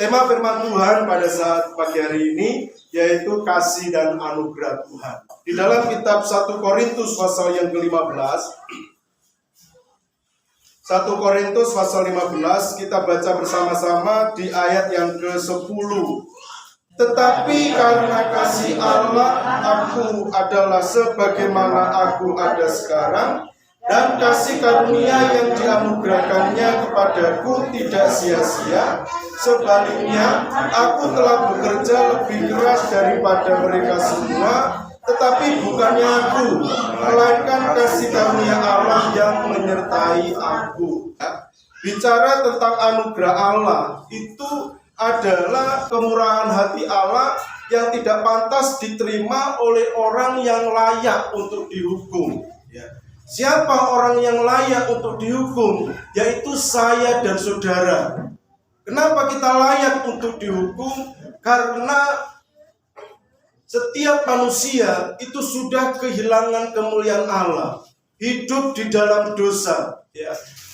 Tema firman Tuhan pada saat pagi hari ini yaitu kasih dan anugerah Tuhan. Di dalam kitab 1 Korintus pasal yang ke-15, 1 Korintus pasal 15 kita baca bersama-sama di ayat yang ke-10. Tetapi karena kasih Allah, aku adalah sebagaimana aku ada sekarang, dan kasih karunia yang dianugerahkannya kepadaku tidak sia-sia. Sebaliknya, aku telah bekerja lebih keras daripada mereka semua, tetapi bukannya aku, melainkan kasih karunia Allah yang menyertai aku. Bicara tentang anugerah Allah, itu adalah kemurahan hati Allah yang tidak pantas diterima oleh orang yang layak untuk dihukum. Siapa orang yang layak untuk dihukum? Yaitu saya dan saudara. Kenapa kita layak untuk dihukum? Karena setiap manusia itu sudah kehilangan kemuliaan Allah, hidup di dalam dosa.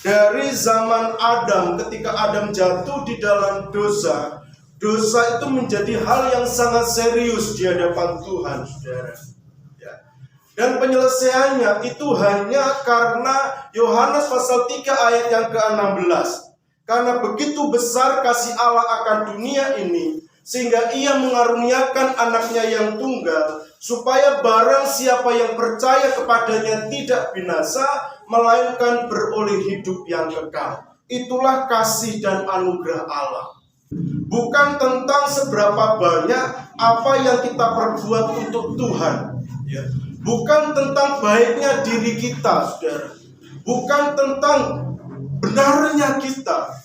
Dari zaman Adam, ketika Adam jatuh di dalam dosa, dosa itu menjadi hal yang sangat serius di hadapan Tuhan, saudara. Dan penyelesaiannya itu hanya karena Yohanes pasal 3 ayat yang ke-16. Karena begitu besar kasih Allah akan dunia ini, sehingga ia mengaruniakan anaknya yang tunggal, supaya barang siapa yang percaya kepadanya tidak binasa, melainkan beroleh hidup yang kekal. Itulah kasih dan anugerah Allah. Bukan tentang seberapa banyak apa yang kita perbuat untuk Tuhan. Bukan tentang baiknya diri kita, saudara. Bukan tentang benarnya kita.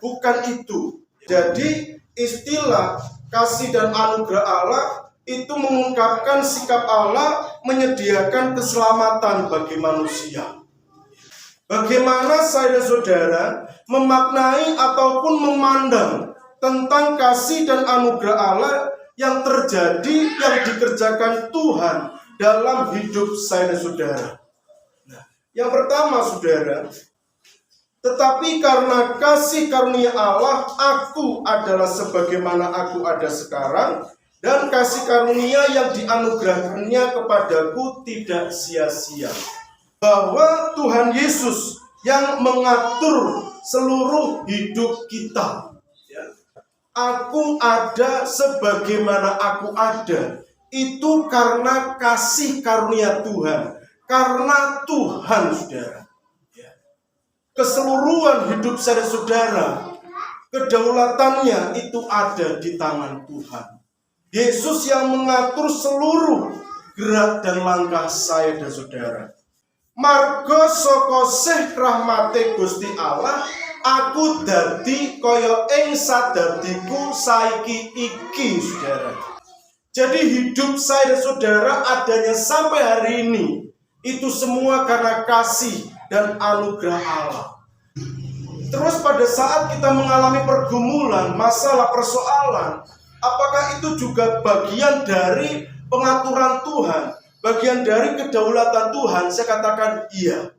Bukan itu. Jadi istilah kasih dan anugerah Allah itu mengungkapkan sikap Allah menyediakan keselamatan bagi manusia. Bagaimana saya dan saudara memaknai ataupun memandang tentang kasih dan anugerah Allah yang terjadi, yang dikerjakan Tuhan dalam hidup saya dan saudara. Yang pertama, saudara, tetapi karena kasih karunia Allah, aku adalah sebagaimana aku ada sekarang, dan kasih karunia yang dianugerahkannya kepadaku tidak sia-sia. Bahwa Tuhan Yesus yang mengatur seluruh hidup kita. Aku ada sebagaimana aku ada. Itu karena kasih karunia Tuhan. Karena Tuhan, saudara. Keseluruhan hidup saya saudara, kedaulatannya itu ada di tangan Tuhan. Yesus yang mengatur seluruh gerak dan langkah saya dan saudara. Margo saka sih rahmate Gusti Allah, aku dadi kaya ing sadadiku saiki iki, saudara. Jadi hidup saya dan saudara adanya sampai hari ini, itu semua karena kasih dan anugerah Allah. Terus pada saat kita mengalami pergumulan, masalah, persoalan, apakah itu juga bagian dari pengaturan Tuhan? Bagian dari kedaulatan Tuhan? Saya katakan iya.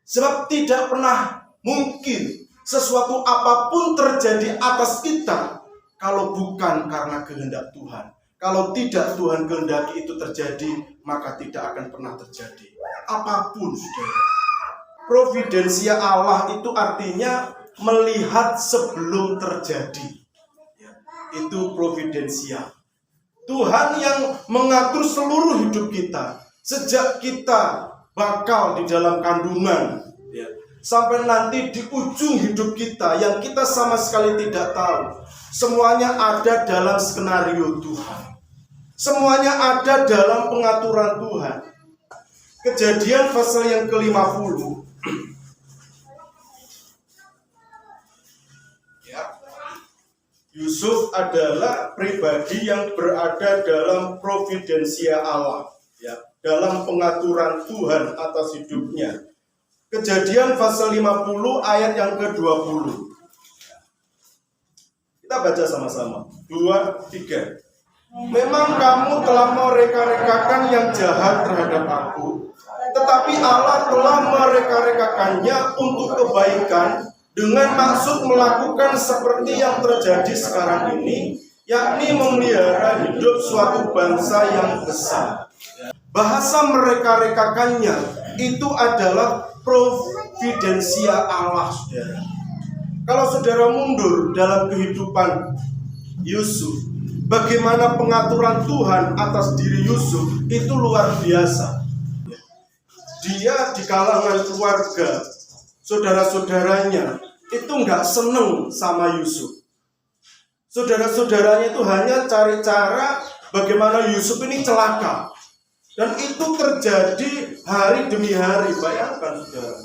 Sebab tidak pernah mungkin sesuatu apapun terjadi atas kita kalau bukan karena kehendak Tuhan. Kalau tidak Tuhan kehendaki itu terjadi, maka tidak akan pernah terjadi. Apapun, saudara. Providensia Allah itu artinya melihat sebelum terjadi. Itu providensia. Tuhan yang mengatur seluruh hidup kita. Sejak kita bakal di dalam kandungan, sampai nanti di ujung hidup kita yang kita sama sekali tidak tahu. Semuanya ada dalam skenario Tuhan. Semuanya ada dalam pengaturan Tuhan. Kejadian pasal yang ke-50. Yusuf adalah pribadi yang berada dalam providensia Allah, dalam pengaturan Tuhan atas hidupnya. Kejadian pasal 50 ayat yang ke-20. Kita baca sama-sama. 2, 3. Memang kamu telah mereka-rekakan yang jahat terhadap aku, tetapi Allah telah mereka-rekakannya untuk kebaikan dengan maksud melakukan seperti yang terjadi sekarang ini, yakni memelihara hidup suatu bangsa yang besar. Bahasa mereka-rekakannya itu adalah providensia Allah, saudara. Kalau saudara mundur dalam kehidupan Yusuf, bagaimana pengaturan Tuhan atas diri Yusuf itu luar biasa. Dia di kalangan keluarga, saudara-saudaranya itu nggak seneng sama Yusuf. Saudara-saudaranya itu hanya cari cara bagaimana Yusuf ini celaka. Dan itu terjadi hari demi hari. Bayangkan saudara,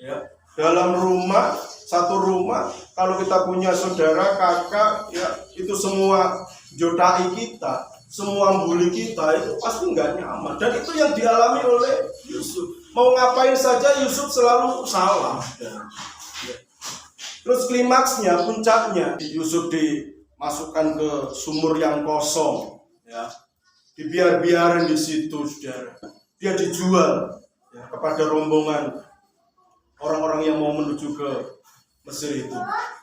ya, dalam rumah, satu rumah, kalau kita punya saudara, kakak, ya, itu semua jotai kita, semua bully kita, itu pasti nggak nyaman. Dan itu yang dialami oleh Yusuf. Mau ngapain saja Yusuf selalu salah. Ya. Terus klimaksnya, puncaknya, Yusuf dimasukkan ke sumur yang kosong, ya, dibiar-biarin di situ, saudara. Dia dijual, ya, kepada rombongan orang-orang yang mau menuju ke Mesir itu,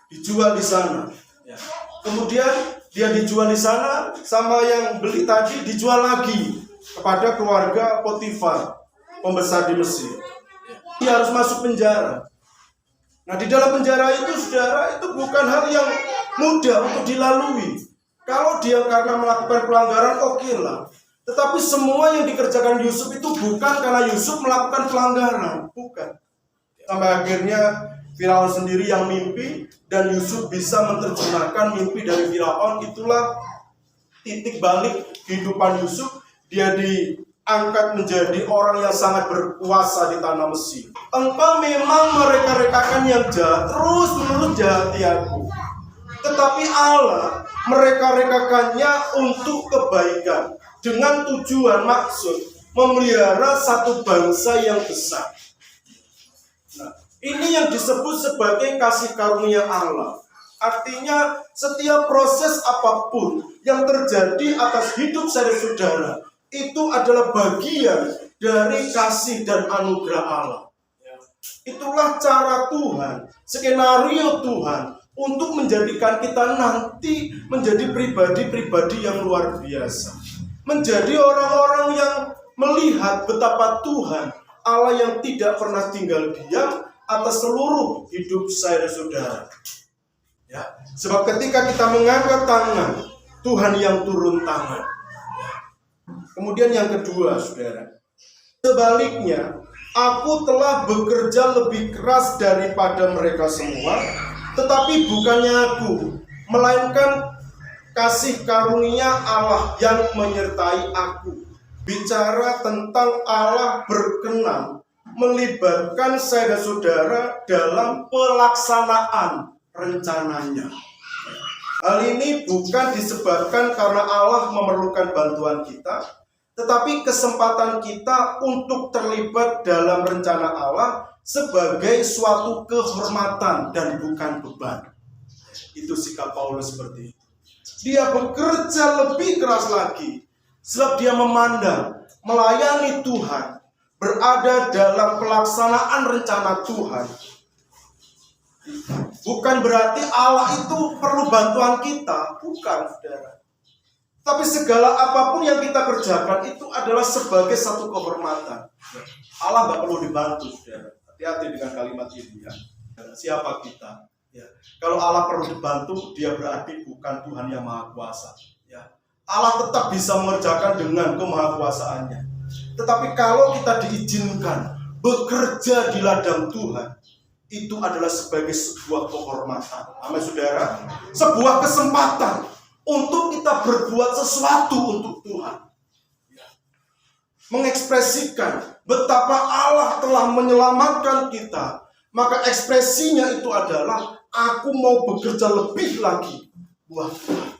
dijual di sana. Ya. Kemudian dia dijual di sana, sama yang beli tadi dijual lagi kepada keluarga Potifar, pembesar di Mesir. Dia harus masuk penjara. Nah, di dalam penjara itu, saudara, itu bukan hal yang mudah untuk dilalui. Kalau dia karena melakukan pelanggaran, oke lah. Tetapi semua yang dikerjakan Yusuf itu bukan karena Yusuf melakukan pelanggaran, bukan. Sampai akhirnya Firaun sendiri yang mimpi, dan Yusuf bisa menerjemahkan mimpi dari Firaun. Itulah titik balik kehidupan Yusuf. Dia diangkat menjadi orang yang sangat berkuasa di tanah Mesir. Engkau memang mereka-rekakan yang jahat, terus menerus jahati aku. Tetapi Allah mereka-rekakannya untuk kebaikan, dengan tujuan maksud memelihara satu bangsa yang besar. Nah, ini yang disebut sebagai kasih karunia Allah. Artinya setiap proses apapun yang terjadi atas hidup saudara-saudara itu adalah bagian dari kasih dan anugerah Allah. Itulah cara Tuhan, skenario Tuhan untuk menjadikan kita nanti menjadi pribadi-pribadi yang luar biasa. Menjadi orang-orang yang melihat betapa Tuhan, Allah yang tidak pernah tinggal diam atas seluruh hidup saudara-saudara. Ya, sebab ketika kita mengangkat tangan, Tuhan yang turun tangan. Kemudian yang kedua, saudara, sebaliknya, aku telah bekerja lebih keras daripada mereka semua, tetapi bukannya aku, melainkan kasih karunia Allah yang menyertai aku. Bicara tentang Allah berkenan melibatkan saudara-saudara dalam pelaksanaan rencananya. Hal ini bukan disebabkan karena Allah memerlukan bantuan kita, tetapi kesempatan kita untuk terlibat dalam rencana Allah sebagai suatu kehormatan dan bukan beban. Itu sikap Paulus seperti itu. Dia bekerja lebih keras lagi, sebab dia memandang melayani Tuhan, berada dalam pelaksanaan rencana Tuhan. Bukan berarti Allah itu perlu bantuan kita, bukan, saudara. Tapi segala apapun yang kita kerjakan itu adalah sebagai satu kehormatan. Allah nggak perlu dibantu, saudara. Hati-hati dengan kalimat ini, ya. Siapa kita? Ya. Kalau Allah perlu dibantu, dia berarti bukan Tuhan yang Maha Kuasa. Ya. Allah tetap bisa mengerjakan dengan kemahakuasaannya. Tetapi kalau kita diizinkan bekerja di ladang Tuhan, itu adalah sebagai sebuah kehormatan. Amin, saudara. Sebuah kesempatan untuk kita berbuat sesuatu untuk Tuhan. Ya. Mengekspresikan betapa Allah telah menyelamatkan kita. Maka ekspresinya itu adalah, aku mau bekerja lebih lagi buat Tuhan.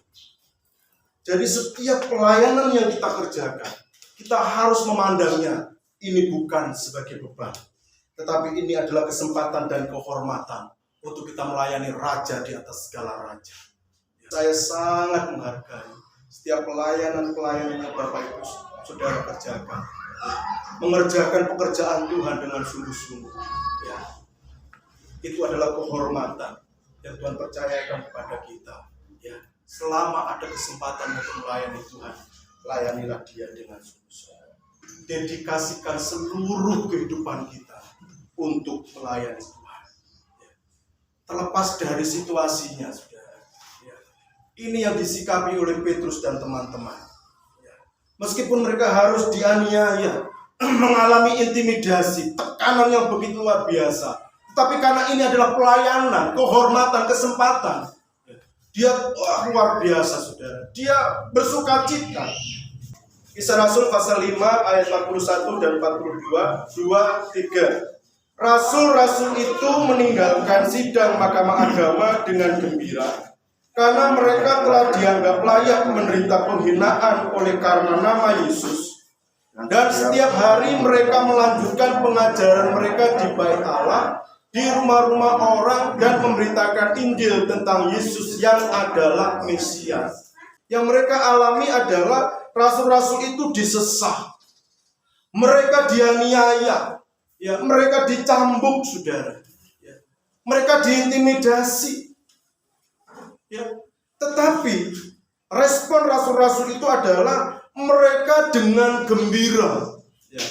Jadi setiap pelayanan yang kita kerjakan, kita harus memandangnya ini bukan sebagai beban, tetapi ini adalah kesempatan dan kehormatan untuk kita melayani Raja di atas segala raja. Saya sangat menghargai setiap pelayanan-pelayanan yang Bapak Ibu Saudara kerjakan, mengerjakan pekerjaan Tuhan dengan sungguh-sungguh. Ya. itu adalah kehormatan yang Tuhan percayakan kepada kita. Ya, selama ada kesempatan untuk melayani Tuhan, layanilah Dia dengan sungguh-sungguh. Dedikasikan seluruh kehidupan kita untuk melayani Tuhan. Ya. Terlepas dari situasinya, saudara. Ya. Ini yang disikapi oleh Petrus dan teman-teman. Ya. Meskipun mereka harus dianiaya, mengalami intimidasi, tekanan yang begitu luar biasa, tapi karena ini adalah pelayanan, kehormatan, kesempatan, dia luar biasa, saudara. Dia bersukacita. Kisah Rasul pasal 5 ayat 41 dan 42, 2, 3. Rasul-rasul itu meninggalkan sidang mahkamah agama dengan gembira, karena mereka telah dianggap layak menderita penghinaan oleh karena nama Yesus. Dan setiap hari mereka melanjutkan pengajaran mereka di bait Allah, di rumah-rumah orang, dan memberitakan Injil tentang Yesus yang adalah Mesias. Yang mereka alami adalah rasul-rasul itu disesah, mereka dianiaya, ya, mereka dicambuk, saudara, ya, mereka diintimidasi, ya. Tetapi respon rasul-rasul itu adalah mereka dengan gembira. Ya.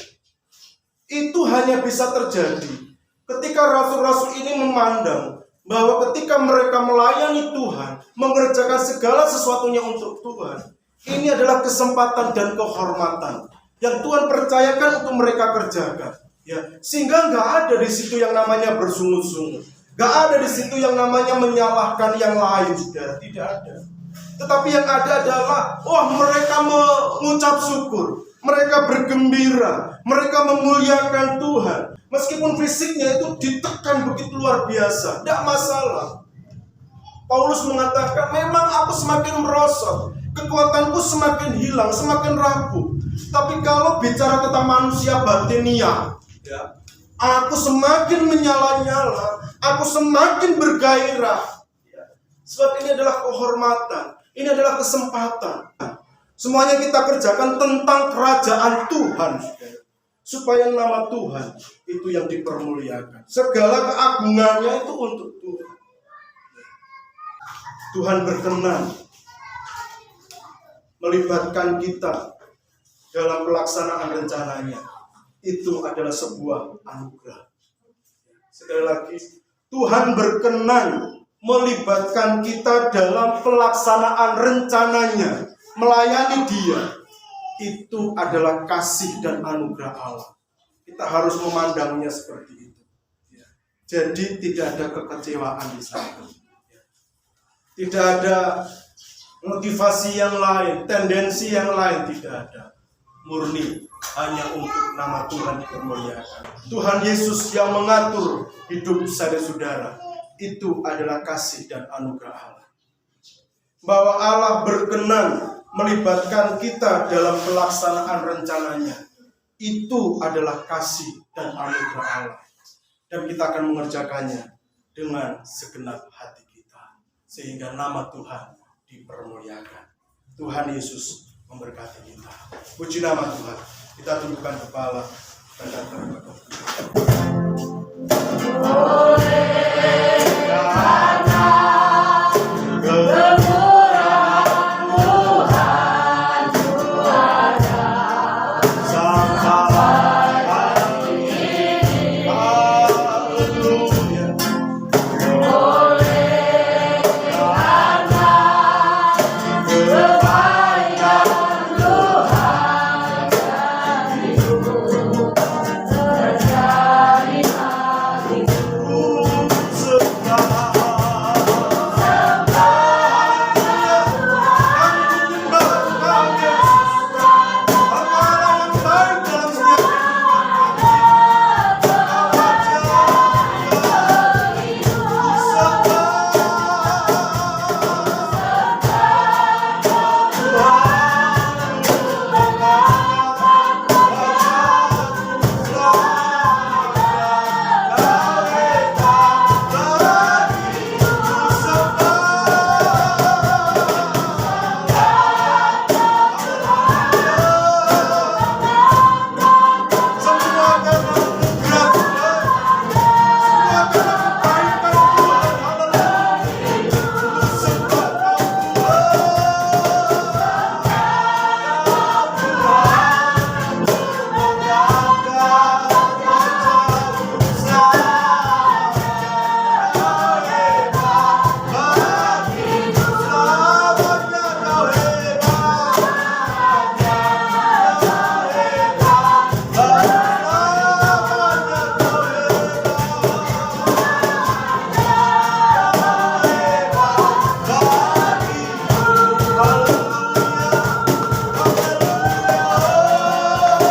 Itu hanya bisa terjadi ketika rasul-rasul ini memandang bahwa ketika mereka melayani Tuhan, mengerjakan segala sesuatunya untuk Tuhan, ini adalah kesempatan dan kehormatan yang Tuhan percayakan untuk mereka kerjakan. Ya, sehingga nggak ada di situ yang namanya bersungut-sungut, nggak ada di situ yang namanya menyalahkan yang lain, saudara, tidak ada. Tetapi yang ada adalah, mereka mengucap syukur, mereka bergembira, mereka memuliakan Tuhan. Meskipun fisiknya itu ditekan begitu luar biasa, tidak masalah. Paulus mengatakan, memang aku semakin merosot, kekuatanku semakin hilang, semakin rapuh. Tapi kalau bicara tentang manusia batinia, ya, aku semakin menyala-nyala, aku semakin bergairah. Ya. Sebab ini adalah kehormatan. Ini adalah kesempatan. Semuanya kita kerjakan tentang kerajaan Tuhan, supaya nama Tuhan itu yang dipermuliakan. Segala keagungannya itu untuk Tuhan. Tuhan berkenan melibatkan kita dalam pelaksanaan rencananya. Itu adalah sebuah anugerah. Sekali lagi, Tuhan berkenan melibatkan kita dalam pelaksanaan rencananya, melayani Dia. Itu adalah kasih dan anugerah Allah. Kita harus memandangnya seperti itu. Jadi tidak ada kekecewaan di sana. Tidak ada motivasi yang lain, tendensi yang lain, tidak ada. Murni hanya untuk nama Tuhan dipermuliakan. Tuhan Yesus yang mengatur hidup saudara-saudara. Itu adalah kasih dan anugerah Allah. Bahwa Allah berkenan melibatkan kita dalam pelaksanaan rencananya. Itu adalah kasih dan anugerah Allah. Dan kita akan mengerjakannya dengan segenap hati kita. Sehingga nama Tuhan dipermuliakan. Tuhan Yesus memberkati kita. Puji nama Tuhan. Kita tundukkan kepala dan